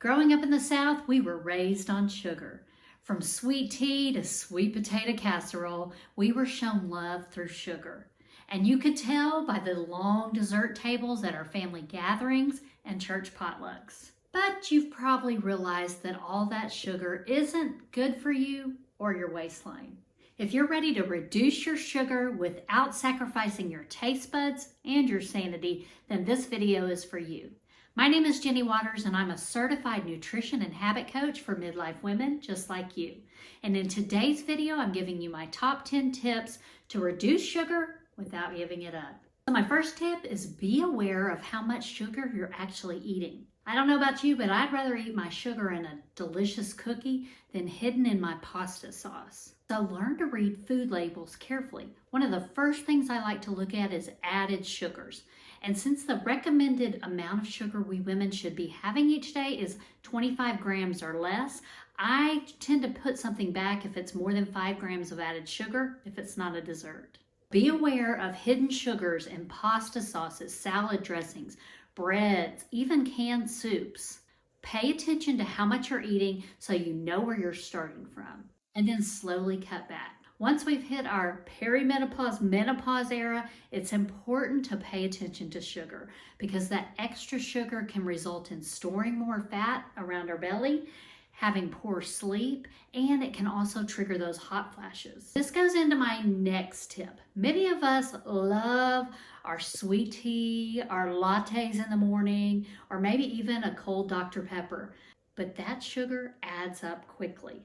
Growing up in the South, we were raised on sugar. From sweet tea to sweet potato casserole, we were shown love through sugar. And you could tell by the long dessert tables at our family gatherings and church potlucks. But you've probably realized that all that sugar isn't good for you or your waistline. If you're ready to reduce your sugar without sacrificing your taste buds and your sanity, then this video is for you. My name is Jenny Waters, and I'm a certified nutrition and habit coach for midlife women just like you. And in today's video, I'm giving you my top 10 tips to reduce sugar without giving it up. So my first tip is be aware of how much sugar you're actually eating. I don't know about you, but I'd rather eat my sugar in a delicious cookie than hidden in my pasta sauce. So learn to read food labels carefully. One of the first things I like to look at is added sugars. And since the recommended amount of sugar we women should be having each day is 25 grams or less, I tend to put something back if it's more than 5 grams of added sugar, if it's not a dessert. Be aware of hidden sugars in pasta sauces, salad dressings, breads, even canned soups. Pay attention to how much you're eating so you know where you're starting from, and then slowly cut back. Once we've hit our perimenopause, menopause era, it's important to pay attention to sugar because that extra sugar can result in storing more fat around our belly, having poor sleep, and it can also trigger those hot flashes. This goes into my next tip. Many of us love our sweet tea, our lattes in the morning, or maybe even a cold Dr. Pepper, but that sugar adds up quickly.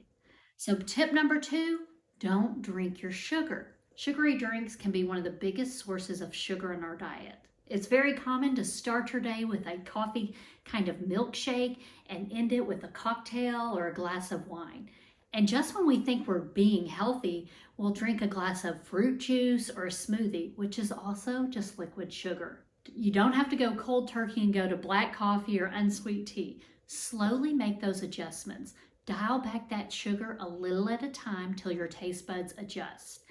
So tip number 2, don't drink your sugar. Sugary drinks can be one of the biggest sources of sugar in our diet. It's very common to start your day with a coffee kind of milkshake and end it with a cocktail or a glass of wine. And just when we think we're being healthy, we'll drink a glass of fruit juice or a smoothie, which is also just liquid sugar. You don't have to go cold turkey and go to black coffee or unsweet tea. Slowly make those adjustments. Dial back that sugar a little at a time till your taste buds adjust.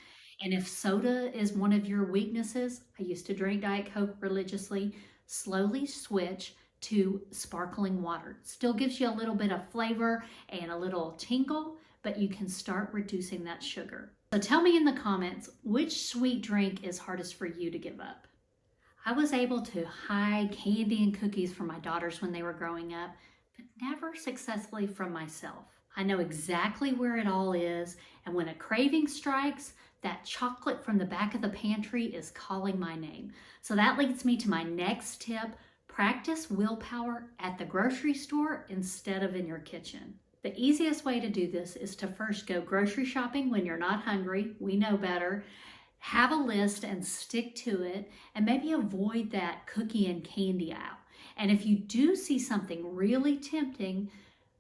And if soda is one of your weaknesses, I used to drink Diet Coke religiously, slowly switch to sparkling water. Still gives you a little bit of flavor and a little tingle, but you can start reducing that sugar. So tell me in the comments, which sweet drink is hardest for you to give up? I was able to hide candy and cookies from my daughters when they were growing up, but never successfully from myself. I know exactly where it all is, and when a craving strikes, that chocolate from the back of the pantry is calling my name. So that leads me to my next tip. Practice willpower at the grocery store instead of in your kitchen. The easiest way to do this is to first go grocery shopping when you're not hungry. We know better. Have a list and stick to it, and maybe avoid that cookie and candy aisle. And if you do see something really tempting,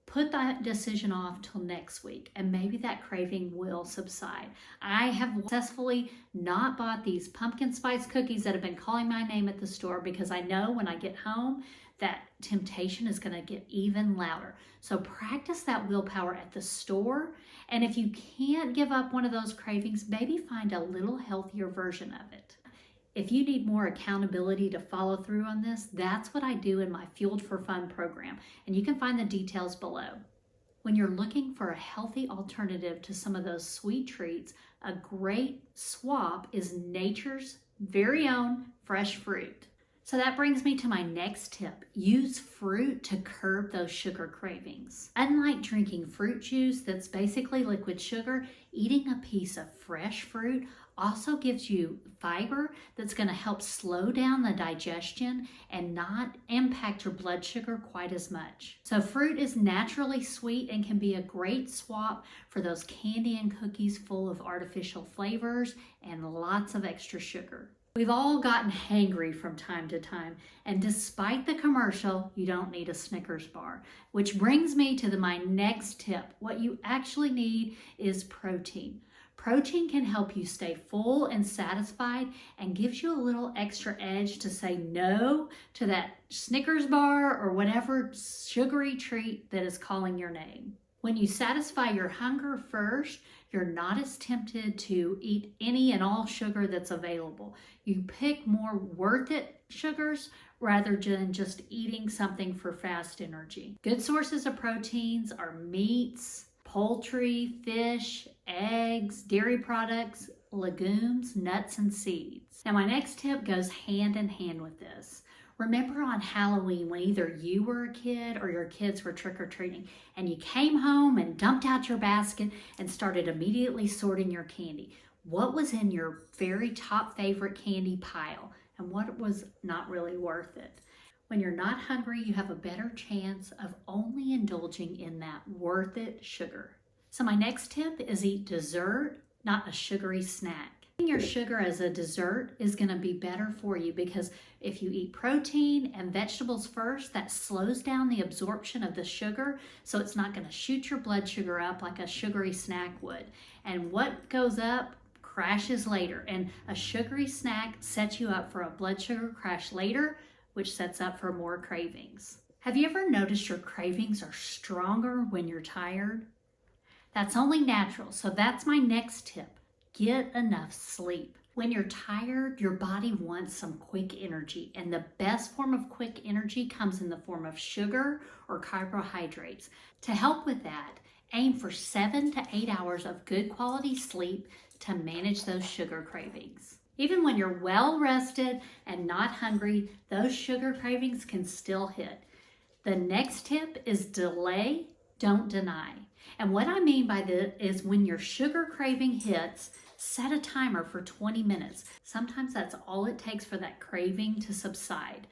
put that decision off till next week, and maybe that craving will subside. I have successfully not bought these pumpkin spice cookies that have been calling my name at the store because I know when I get home, that temptation is going to get even louder. So practice that willpower at the store. And if you can't give up one of those cravings, maybe find a little healthier version of it. If you need more accountability to follow through on this, that's what I do in my Fueled for Fun program, and you can find the details below. When you're looking for a healthy alternative to some of those sweet treats, a great swap is nature's very own fresh fruit. So that brings me to my next tip. Use fruit to curb those sugar cravings. Unlike drinking fruit juice that's basically liquid sugar, eating a piece of fresh fruit also gives you fiber that's going to help slow down the digestion and not impact your blood sugar quite as much. So fruit is naturally sweet and can be a great swap for those candy and cookies full of artificial flavors and lots of extra sugar. We've all gotten hangry from time to time, and despite the commercial, you don't need a Snickers bar. Which brings me to my next tip. What you actually need is protein. Protein can help you stay full and satisfied and gives you a little extra edge to say no to that Snickers bar or whatever sugary treat that is calling your name. When you satisfy your hunger first, you're not as tempted to eat any and all sugar that's available. You pick more worth it sugars rather than just eating something for fast energy. Good sources of proteins are meats, poultry, fish, eggs, dairy products, legumes, nuts, and seeds. Now, my next tip goes hand in hand with this. Remember on Halloween when either you were a kid or your kids were trick-or-treating and you came home and dumped out your basket and started immediately sorting your candy. What was in your very top favorite candy pile and what was not really worth it? When you're not hungry, you have a better chance of only indulging in that worth it sugar. So my next tip is eat dessert, not a sugary snack. Eating your sugar as a dessert is going to be better for you because if you eat protein and vegetables first, that slows down the absorption of the sugar, so it's not going to shoot your blood sugar up like a sugary snack would. And what goes up crashes later, and a sugary snack sets you up for a blood sugar crash later, which sets up for more cravings. Have you ever noticed your cravings are stronger when you're tired? That's only natural, so that's my next tip. Get enough sleep. When you're tired, your body wants some quick energy, and the best form of quick energy comes in the form of sugar or carbohydrates. To help with that, aim for 7 to 8 hours of good quality sleep to manage those sugar cravings. Even when you're well rested and not hungry, those sugar cravings can still hit. The next tip is delay, don't deny. And what I mean by this is when your sugar craving hits, set a timer for 20 minutes. Sometimes that's all it takes for that craving to subside.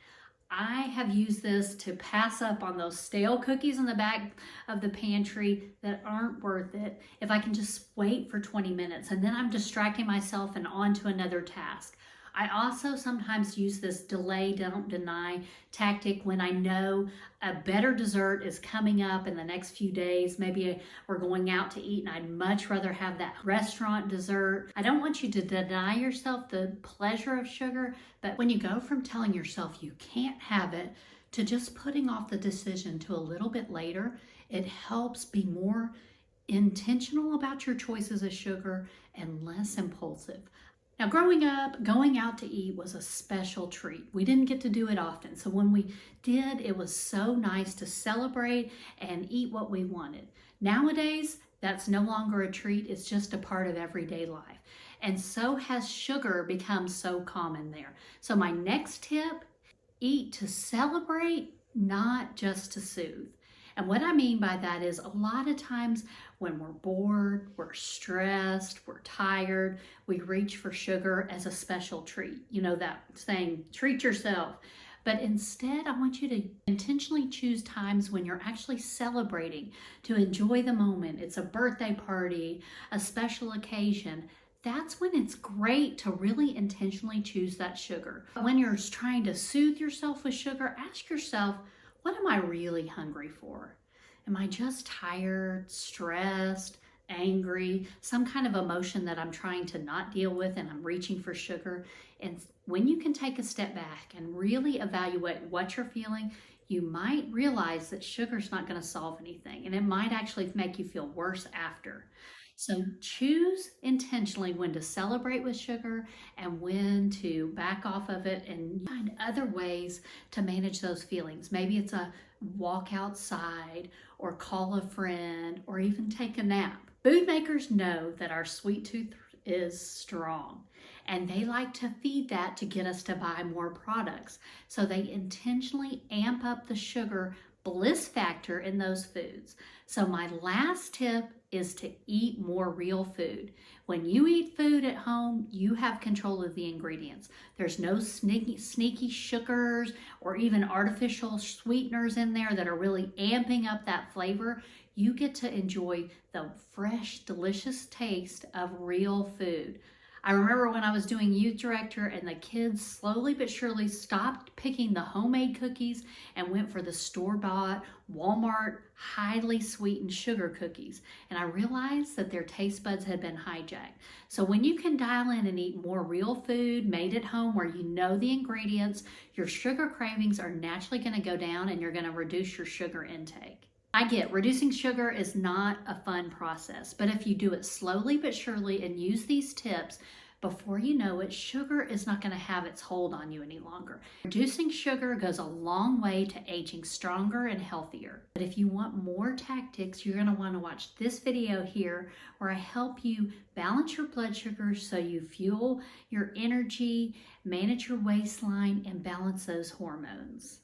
I have used this to pass up on those stale cookies in the back of the pantry that aren't worth it if I can just wait for 20 minutes and then I'm distracting myself and on to another task. I also sometimes use this delay, don't deny tactic when I know a better dessert is coming up in the next few days. Maybe we're going out to eat and I'd much rather have that restaurant dessert. I don't want you to deny yourself the pleasure of sugar, but when you go from telling yourself you can't have it to just putting off the decision to a little bit later, it helps be more intentional about your choices of sugar and less impulsive. Now, growing up, going out to eat was a special treat. We didn't get to do it often. So when we did, it was so nice to celebrate and eat what we wanted. Nowadays, that's no longer a treat. It's just a part of everyday life. And so has sugar become so common there. So my next tip, eat to celebrate, not just to soothe. And what I mean by that is a lot of times when we're bored, we're stressed, we're tired, we reach for sugar as a special treat. You know that saying, treat yourself. But instead, I want you to intentionally choose times when you're actually celebrating to enjoy the moment. It's a birthday party, a special occasion. That's when it's great to really intentionally choose that sugar. When you're trying to soothe yourself with sugar, ask yourself, what am I really hungry for? Am I just tired, stressed, angry, some kind of emotion that I'm trying to not deal with and I'm reaching for sugar? And when you can take a step back and really evaluate what you're feeling, you might realize that sugar's not going to solve anything and it might actually make you feel worse after. So choose intentionally when to celebrate with sugar and when to back off of it and find other ways to manage those feelings. Maybe it's a walk outside or call a friend or even take a nap. Food makers know that our sweet tooth is strong and they like to feed that to get us to buy more products. So they intentionally amp up the sugar bliss factor in those foods. So my last tip is to eat more real food. When you eat food at home, you have control of the ingredients. There's no sneaky sugars or even artificial sweeteners in there that are really amping up that flavor. You get to enjoy the fresh, delicious taste of real food. I remember when I was doing youth director and the kids slowly but surely stopped picking the homemade cookies and went for the store-bought Walmart highly sweetened sugar cookies. And I realized that their taste buds had been hijacked. So when you can dial in and eat more real food made at home where you know the ingredients, your sugar cravings are naturally going to go down and you're going to reduce your sugar intake. I get reducing sugar is not a fun process, but if you do it slowly but surely and use these tips, Before you know it, sugar is not going to have its hold on you any longer. Reducing sugar goes a long way to aging stronger and healthier. But if you want more tactics, you're going to want to watch this video here where I help you balance your blood sugar so you fuel your energy, manage your waistline, and balance those hormones.